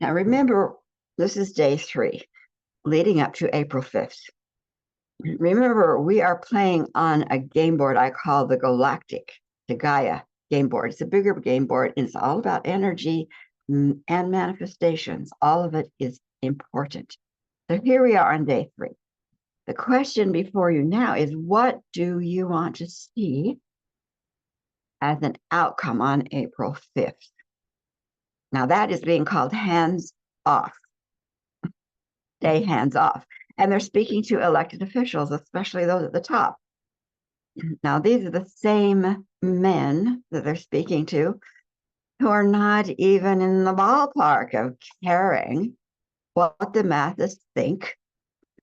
Now remember, this is day 3, leading up to April 5th. Remember, we are playing on a game board I call the Gaia game board. It's a bigger game board, and it's all about energy and manifestations. All of it is important. So here we are on day 3. The question before you now is, what do you want to see as an outcome on April 5th? Now that is being called hands off. Day hands off. And they're speaking to elected officials, especially those at the top. Now, these are the same men that they're speaking to who are not even in the ballpark of caring what the Mathis think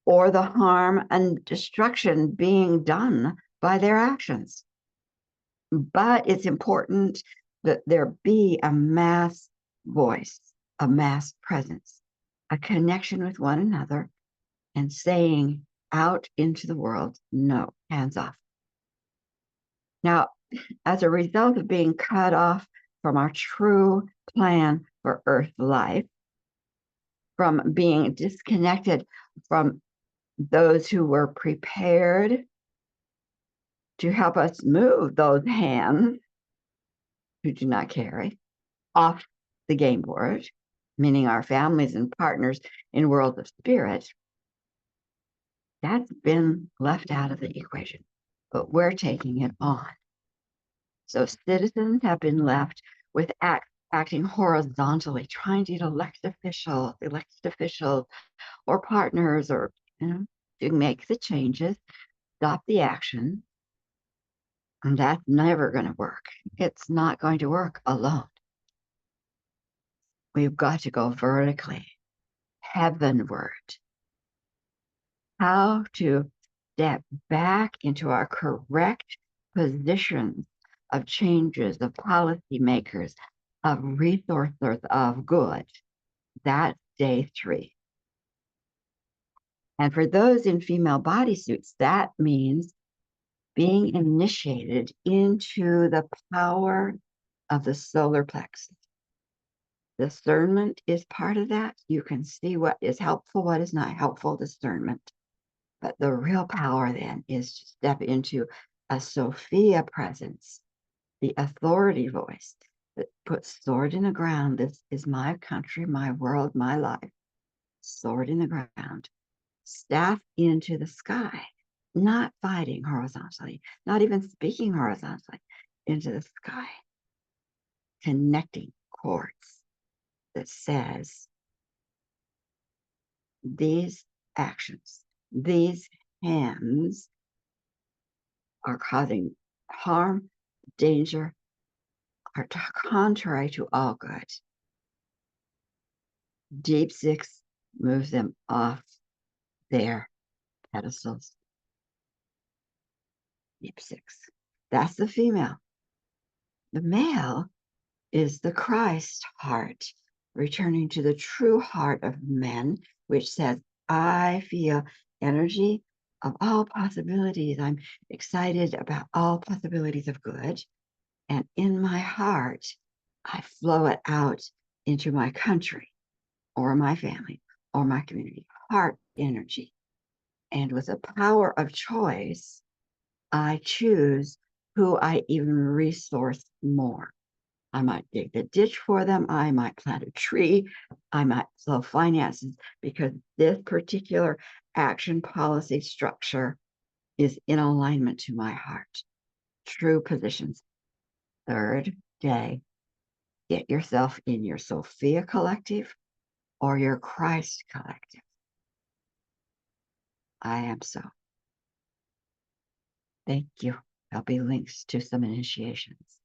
or the harm and destruction being done by their actions. But it's important that there be a mass voice, a mass presence, a connection with one another, and saying out into the world, no, hands off. Now, as a result of being cut off from our true plan for Earth life, from being disconnected from those who were prepared to help us move those hands who do not carry off the game board, meaning our families and partners in world of spirit, that's been left out of the equation, but we're taking it on. So citizens have been left with acting horizontally, trying to get elected officials or partners or, to make the changes, stop the action. And that's never going to work. It's not going to work alone. We've got to go vertically, heavenward. How to step back into our correct positions of changes, of policymakers, of resources of good. That's day 3. And for those in female bodysuits, that means being initiated into the power of the solar plexus. Discernment is part of that. You can see what is helpful, what is not helpful, discernment. But the real power then is to step into a Sophia presence, the authority voice that puts sword in the ground. This is my country, my world, my life. Sword in the ground, staff into the sky, not fighting horizontally, not even speaking horizontally, into the sky, connecting cords that says these actions, these hands are causing harm, danger, are contrary to all good. Deep Six moves them off their pedestals. Deep Six. That's the female. The male is the Christ heart, returning to the true heart of men, which says, I feel energy of all possibilities. I'm excited about all possibilities of good. And in my heart, I flow it out into my country or my family or my community. Heart energy. And with the power of choice, I choose who I even resource more. I might dig the ditch for them. I might plant a tree. I might flow finances because this particular action policy structure is in alignment to my heart. True positions. Third day, get yourself in your Sophia collective or your Christ collective. I am so. Thank you. There'll be links to some initiations.